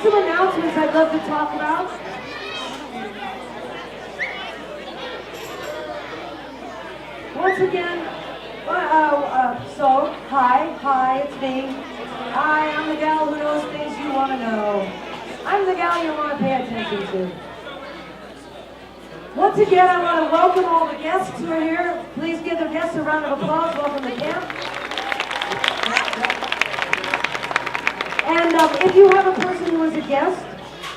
Some announcements I'd love to talk about. Once again, hi, it's me. Hi, I'm the gal who knows things you want to know. I'm the gal you want to pay attention to. Once again, I want to welcome all the guests who are here. Please give the guests a round of applause. Welcome to camp. And if you have a person who is a guest,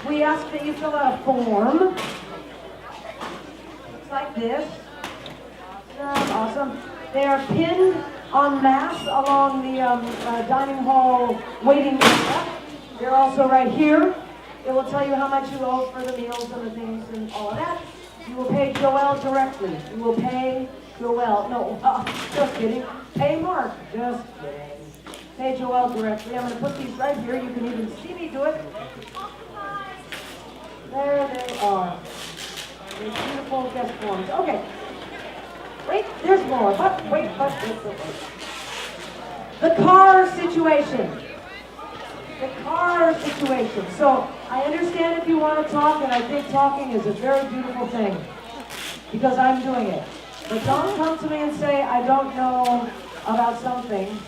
we ask that you fill out a form. Looks like this. Awesome. They are pinned en masse along the dining hall waiting area. They're also right here. It will tell you how much you owe for the meals and the things and all of that. You will pay Joelle directly. You will pay Joelle. No, just kidding. Pay Mark. Just kidding. Pay Joelle directly. I'm going to put these right here. You can even see me do it. There they are. These beautiful guest forms. Okay. Wait, there's more. Wait. The car situation. The car situation. So, I understand if you want to talk, and I think talking is a very beautiful thing. Because I'm doing it. But don't come to me and say, I don't know about something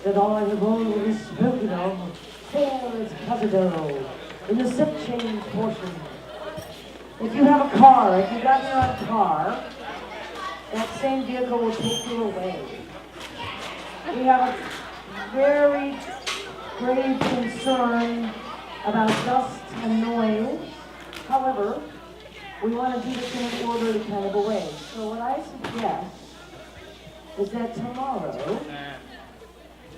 that all I have always spoken of for is Casadero in the set change portion. If you have a car, if you got your own car, that same vehicle will take you away. We have a very grave concern about dust and noise. However, we want to do this in an orderly kind of a way. So what I suggest is that tomorrow,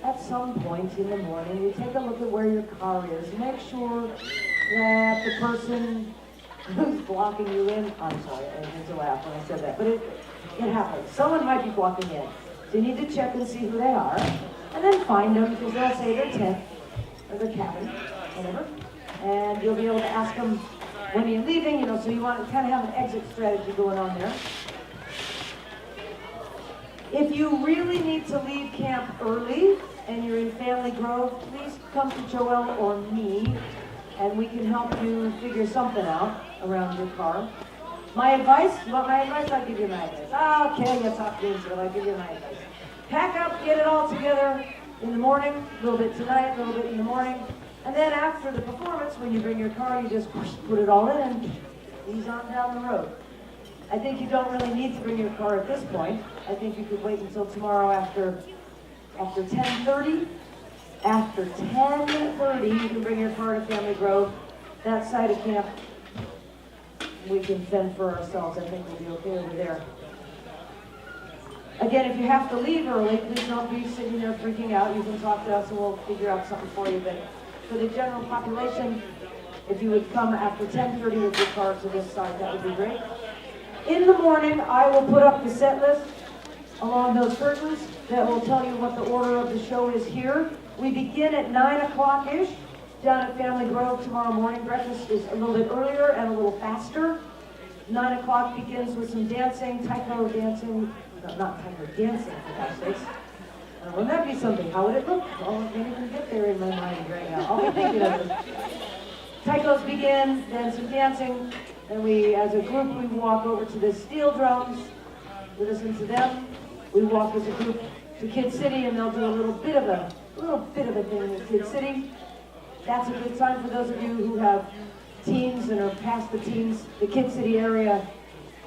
at some point in the morning, you take a look at where your car is. Make sure that the person who's blocking you in, I'm sorry, I didn't mean to laugh when I said that, but it happens. Someone might be blocking in. So you need to check and see who they are, and then find them, because they'll say their tent, or their cabin, whatever, and you'll be able to ask them when you're leaving, so you want to kind of have an exit strategy going on there. If you really need to leave camp early, and you're in Family Grove, please come to Joelle or me, and we can help you figure something out around your car. My advice, I'll give you my advice. Okay, you talk things, but I'll give you my advice. Pack up, get it all together in the morning, a little bit tonight, a little bit in the morning, and then after the performance, when you bring your car, you just put it all in and ease on down the road. I think you don't really need to bring your car at this point. I think you could wait until tomorrow after 10:30. After 10:30, you can bring your car to Family Grove. That side of camp, we can fend for ourselves. I think we'll be okay over there. Again, if you have to leave early, please don't be sitting there freaking out. You can talk to us and we'll figure out something for you. But for the general population, if you would come after 10:30 with your car to this side, that would be great. In the morning, I will put up the set list along those curtains that will tell you what the order of the show is here. We begin at 9 o'clock-ish down at Family Grove tomorrow morning. Breakfast is a little bit earlier and a little faster. 9 o'clock begins with some dancing, taiko dancing, no, not taiko, dancing, for God's sakes. Wouldn't that be something? How would it look? Oh, I can't even get there in my mind right now. I'll be thinking of it. Taikos begin, then some dancing, and we, as a group, we walk over to the steel drums. We listen to them. We walk as a group to Kid City, and they'll do a little bit of a thing in Kid City. That's a good time for those of you who have teens and are past the teens, the Kid City area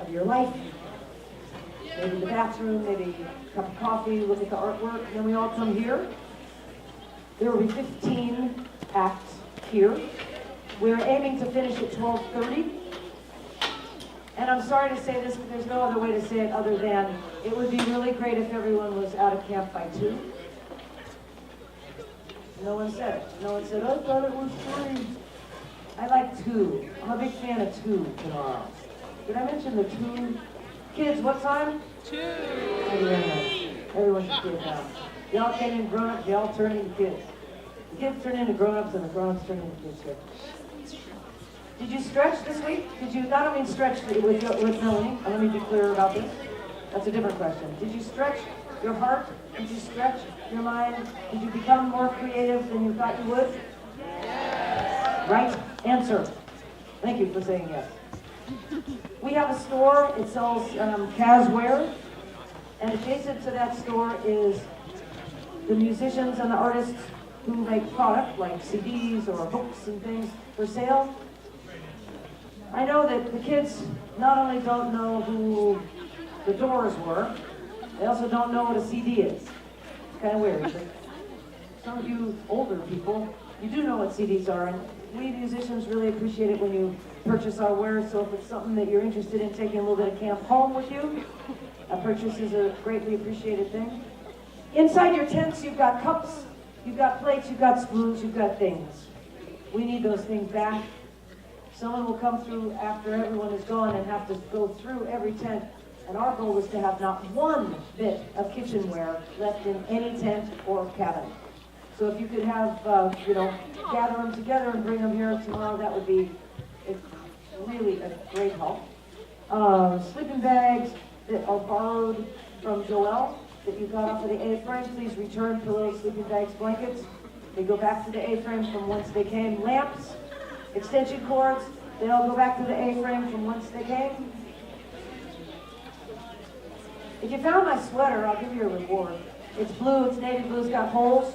of your life. Maybe the bathroom, maybe a cup of coffee, look at the artwork, and then we all come here. There will be 15 acts here. We're aiming to finish at 12:30. And I'm sorry to say this, but there's no other way to say it other than it would be really great if everyone was out of camp by 2. No one said it. No one said, I thought it was 3. I like 2. I'm a big fan of 2 tomorrow. Did I mention the 2? Kids, what time? 2. Thank you very much. Everyone should get down. Y'all came in grown-ups, y'all turn into kids. The kids turn into grown-ups and the grown-ups turn into kids here. Did you stretch this week? Did you, not only stretch with Melanie, let me be clear about this. That's a different question. Did you stretch your heart? Did you stretch your mind? Did you become more creative than you thought you would? Yes. Right answer. Thank you for saying yes. We have a store. It sells Casware. And adjacent to that store is the musicians and the artists who make product like CDs or books and things for sale. I know that the kids not only don't know who the Doors were, they also don't know what a CD is. It's kind of weird, but some of you older people, you do know what CDs are, and we musicians really appreciate it when you purchase our wares, so if it's something that you're interested in taking a little bit of camp home with you, a purchase is a greatly appreciated thing. Inside your tents, you've got cups, you've got plates, you've got spoons, you've got things. We need those things back. Someone will come through after everyone is gone and have to go through every tent. And our goal is to have not one bit of kitchenware left in any tent or cabin. So if you could have, gather them together and bring them here tomorrow, that would be really a great help. Sleeping bags that are borrowed from Joelle that you got off of the A-frame, please return pillows, sleeping bags, blankets. They go back to the A-frame from whence they came. Lamps, extension cords, they all go back to the A-frame from whence they came. If you found my sweater, I'll give you a reward. It's blue, it's navy blue, it's got holes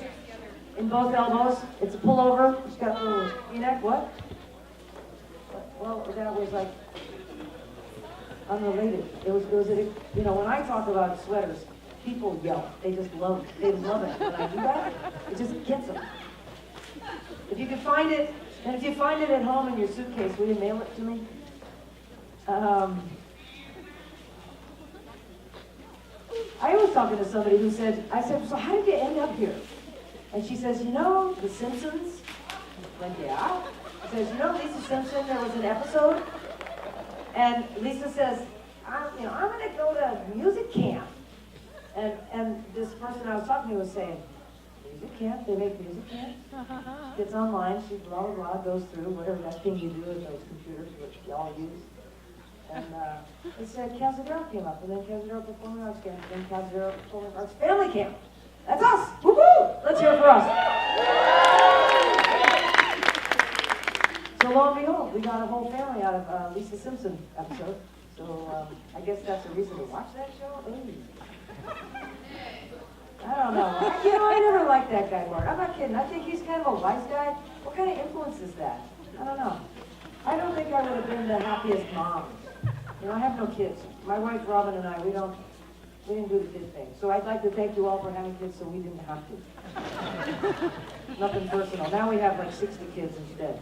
in both elbows. It's a pullover, it's got a little V-neck, what? Well, that was like unrelated. When I talk about sweaters, people yell. They just love it. They love it. When I do that, it just gets them. If you can find it, and if you find it at home in your suitcase, will you mail it to me? I was talking to somebody who said, I said, so how did you end up here? And she says, The Simpsons? I went, yeah. She says, Lisa Simpson, there was an episode. And Lisa says, I'm going to go to music camp. And this person I was talking to was saying, music camp? They make music camp? She gets online, she blah, blah, blah, goes through whatever that thing you do with those computers, which y'all use. And it said Cazadero came up, and then Cazadero Performing Arts Camp, and then Cazadero Performing Arts Family Camp. That's us! Woo-hoo! Let's hear it for us. lo and behold, we got a whole family out of Lisa Simpson episode. So I guess that's a reason to watch that show. Ooh. I don't know. I never liked that guy, Mark. I'm not kidding. I think he's kind of a wise guy. What kind of influence is that? I don't know. I don't think I would have been the happiest mom. I have no kids. My wife Robin and I, we didn't do the kid thing. So I'd like to thank you all for having kids so we didn't have to. Nothing personal. Now we have like 60 kids instead.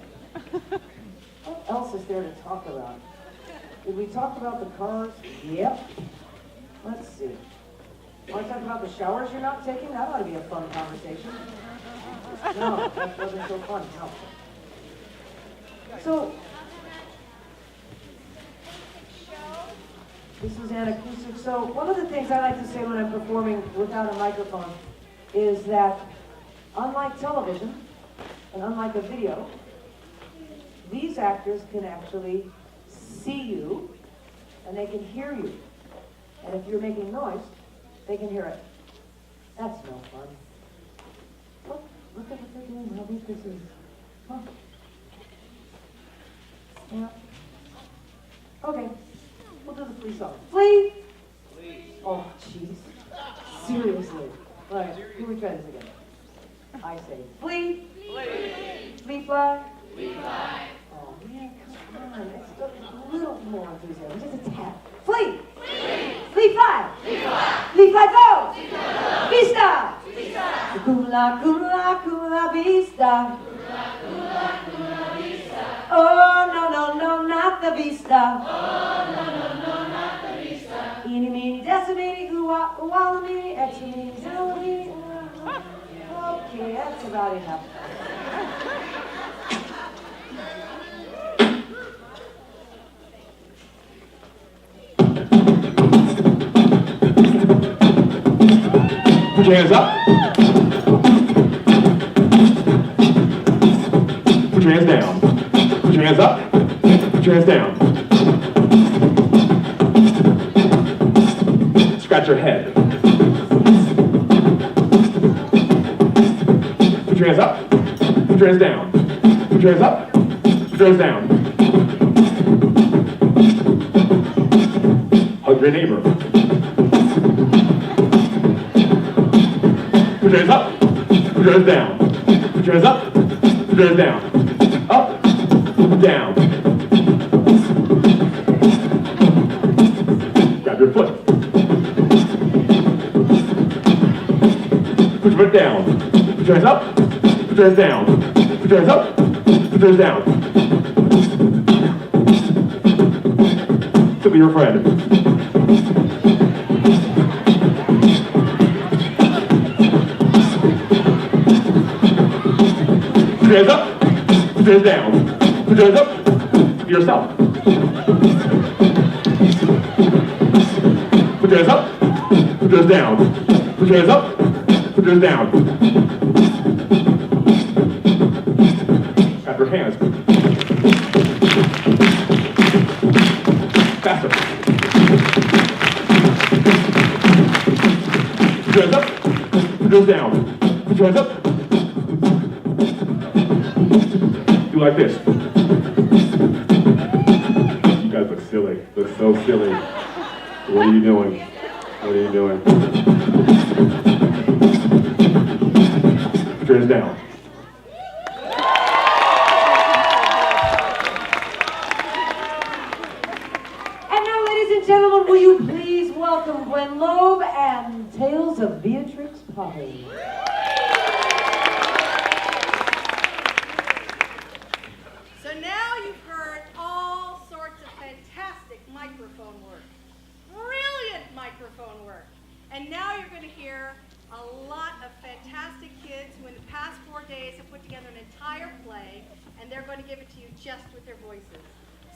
What else is there to talk about? Did we talk about the cars? Yep. Let's see. Want to talk about the showers you're not taking? That ought to be a fun conversation. No, that wasn't so fun. No. So, this is an acoustic. So, one of the things I like to say when I'm performing without a microphone is that, unlike television and unlike a video, these actors can actually see you and they can hear you. And if you're making noise, they can hear it. That's no fun. Look at what they're doing. How neat this is. Huh. Yeah. Okay. We'll do the flea song. Flea! Oh, jeez. Seriously. All right. Can we try this again? I say flea. Flea fly. Flea fly. Oh, man, come on. Let's do a little more enthusiasm. Just a tap. Flea. Flea fly. Flea fly go. Vista. Cula, cula, cula vista. Oh, no, no, no, not the vista. Eeny, meeny, decimini, ooh-wah, ooh-wah, meeny, eximini, zillimini. Okay, that's about enough. Put your hands up. Put your hands down. Put your hands up. Put your hands down. Scratch your head. Put your hands up. Put your hands down. Put your hands up. Put your hands down. Hug your neighbor. Put your hands up, put your hands down. Put your hands up, put your hands down. Up, down. Grab your foot. Put your foot down. Put your hands up, put your hands down. Put your hands up, put your hands down. To be your friend. Put your hands up, put your hands down. Put your hands up to yourself. Put your hands up, put your hands down. Put your hands up, put your hands down. Grab your hands. Faster. Put your hands up, put your hands down. Put your hands up. Do like this. You guys look silly. Look so silly. What are you doing? What are you doing? Put your hands down. And now, ladies and gentlemen, will you please welcome Gwen Loeb and Tales of Beatrix Potter. So now you've heard all sorts of fantastic microphone work. Brilliant microphone work. And now you're going to hear a lot of fantastic kids who in the past 4 days have put together an entire play, and they're going to give it to you just with their voices.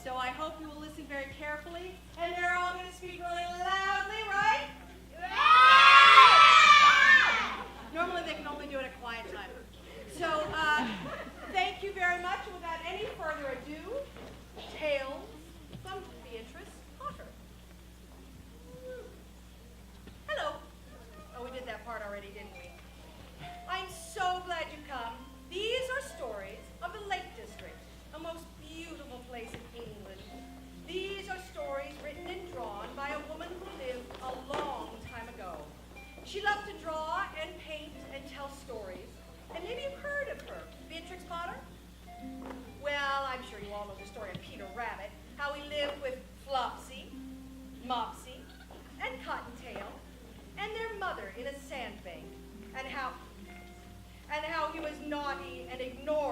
So I hope you will listen very carefully, and they're all going to speak really loudly, right? Normally they can only do it at quiet time. So thank you very much. Without any further ado, Tales from Beatrix Potter. Hello. Oh, we did that part already, didn't we? I'm so glad you come. These are stories of the Lake District, a most beautiful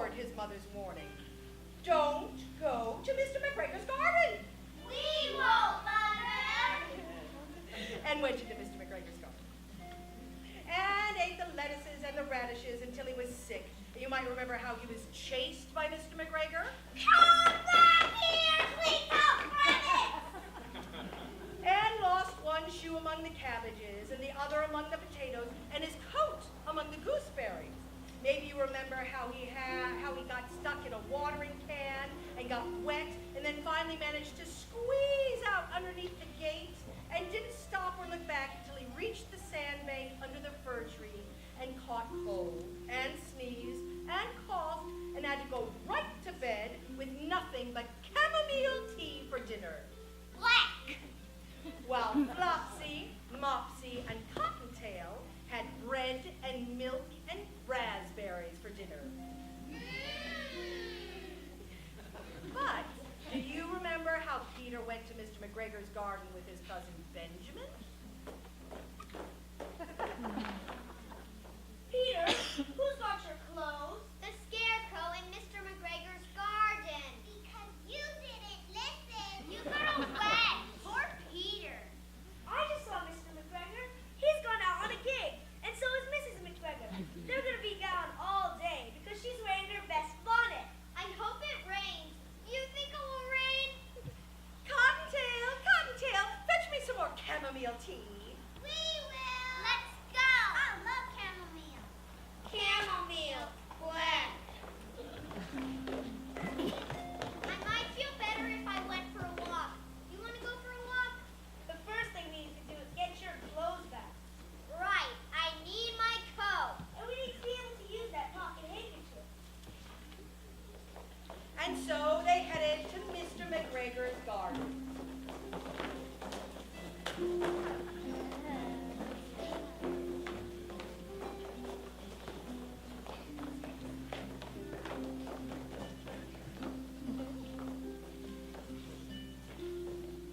ignored his mother's warning. Don't go to Mr. McGregor's garden. We won't, Mother. And went into Mr. McGregor's garden. And ate the lettuces and the radishes until he was sick. You might remember how he was chased by Mr. McGregor. Come back here, sweet rabbit. And lost one shoe among the cabbages and the other among the potatoes and his coat among the gooseberries. Maybe you remember how he got stuck in a watering can and got wet and then finally managed to squeeze out underneath the gate and didn't stop or look back until he reached the sandbank under the fir tree and caught cold and sneezed and coughed and had to go right to bed with nothing but chamomile tea for dinner. Black. While Flopsy, Mopsy, and Cottontail had bread and milk and raspberries for dinner. But do you remember how Peter went to Mr. McGregor's garden with his cousin Benjamin? Peter, who's got your clothes? The scarecrow in Mr. McGregor's garden. Because you didn't listen. You got away. Poor Peter. I just saw Mr. McGregor. He's gone out on a gig, and so is Mrs. McGregor. They're going to be gone all day because she's wearing her best bonnet. I hope it rains. Do you think it will rain? Cottontail, Cottontail, fetch me some more chamomile tea. We will. Let's go. I love chamomile. Chamomile. Black. I might feel better if I went for a walk. You want to go for a walk? The first thing we need to do is get your clothes back. Right. I need my coat. And we need to be able to use that pocket handkerchief. And so they headed to Mr. McGregor's garden.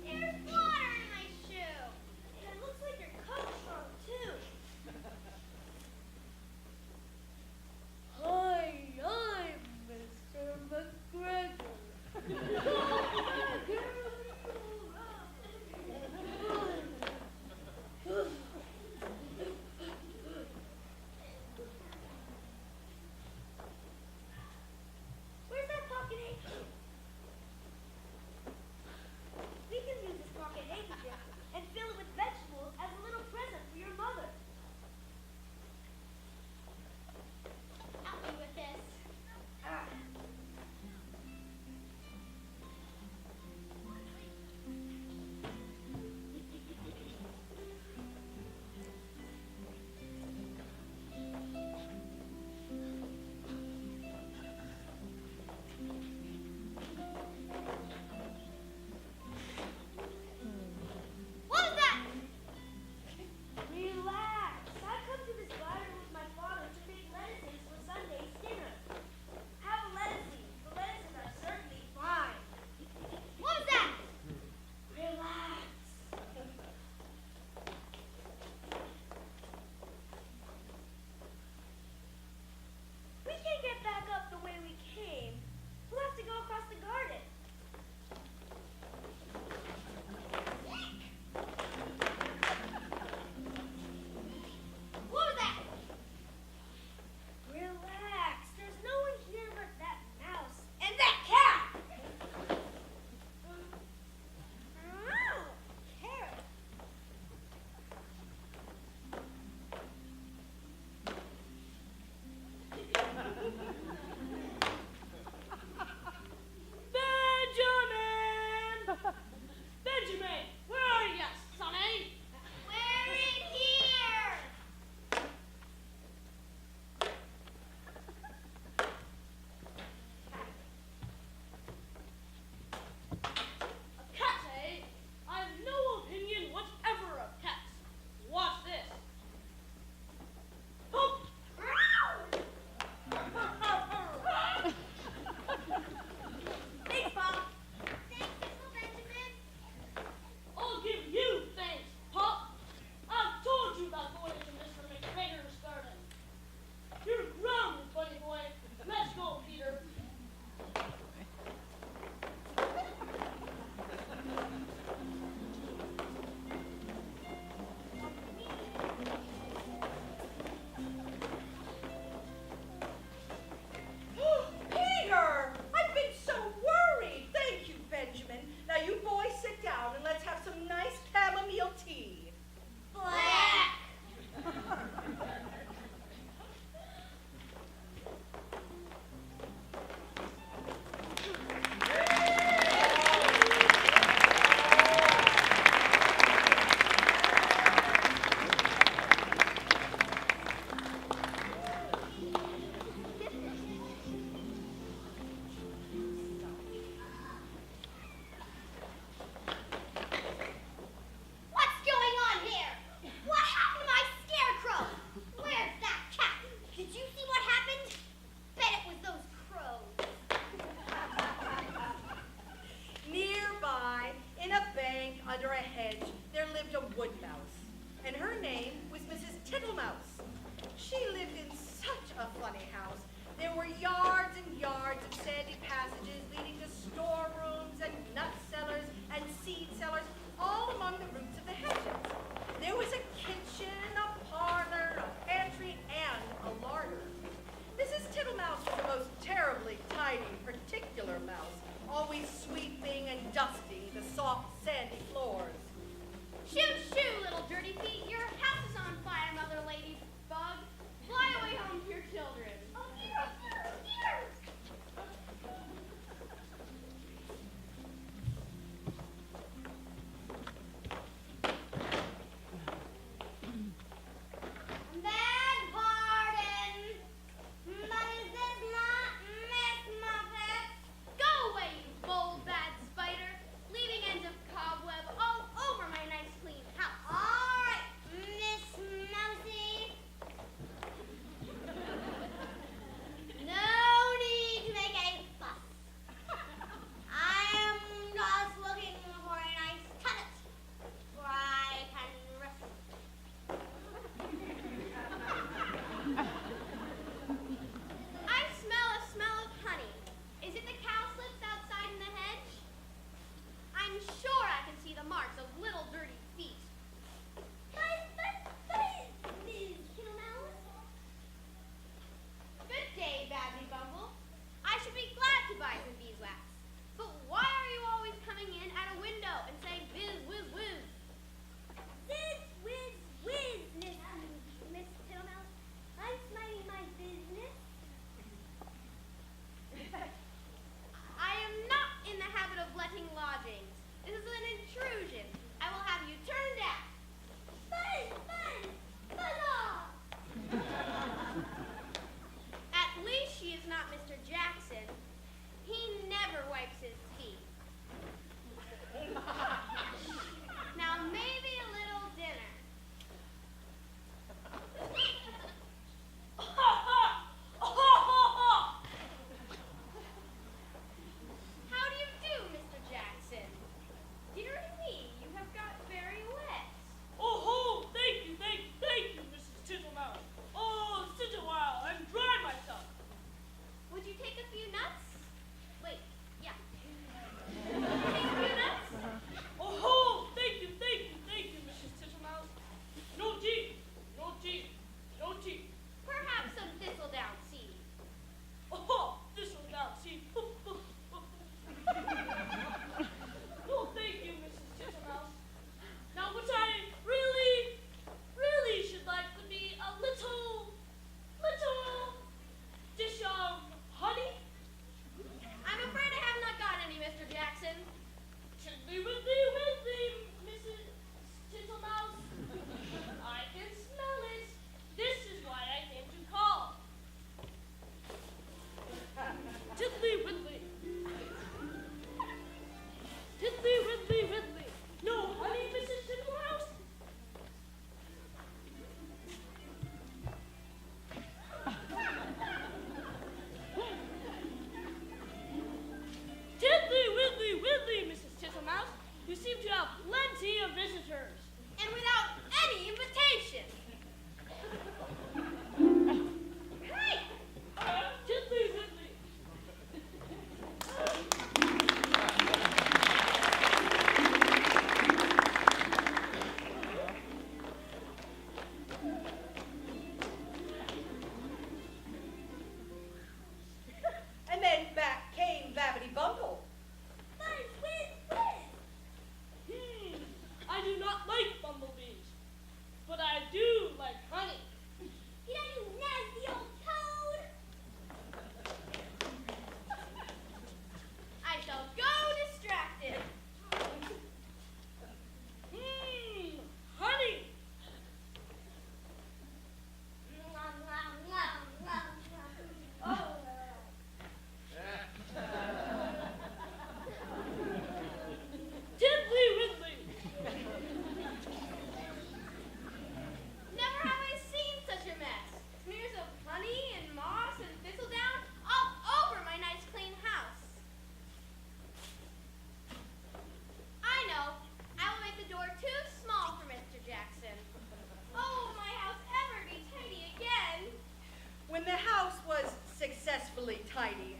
There's water in my shoe. And it looks like your coat shrunk too. Hi, I'm Mr. McGregor.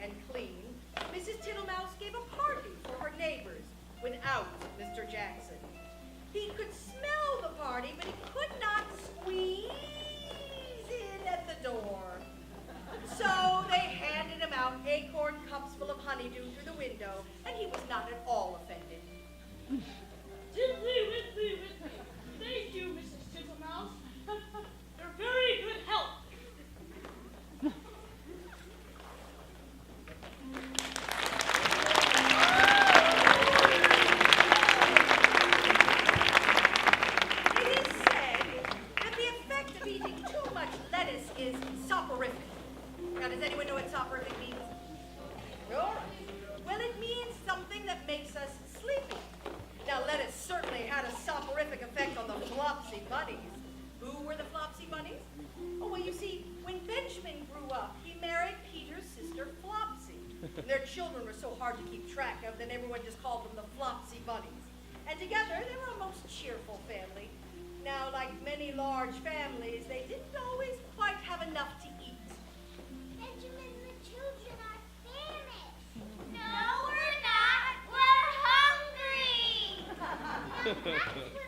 and clean, Mrs. Tittlemouse gave a party for her neighbors without Mr. Jackson. He could smell the party, but he could not squeeze in at the door. So they handed him out acorn cups full of honeydew through the window, and he was not at all offended. Diddly widdly widdly. Thank you, Mrs. Tittlemouse. You're very good help. It is said that the effect of eating too much lettuce is soporific. Now, does anyone know what soporific means? All right. Well, it means something that makes us sleepy. Now, lettuce certainly had a soporific effect on the Flopsy Bunnies. Who were the Flopsy Bunnies? Oh, well, you see, when Benjamin grew up, he married Peter's sister Flopsy. And their children were so hard to keep track of that everyone just called them the Flopsy Bunnies. And together, they were a most cheerful family. Now, like many large families, they didn't always quite have enough to eat. Benjamin, the children are famished. No, we're not. We're hungry. That's what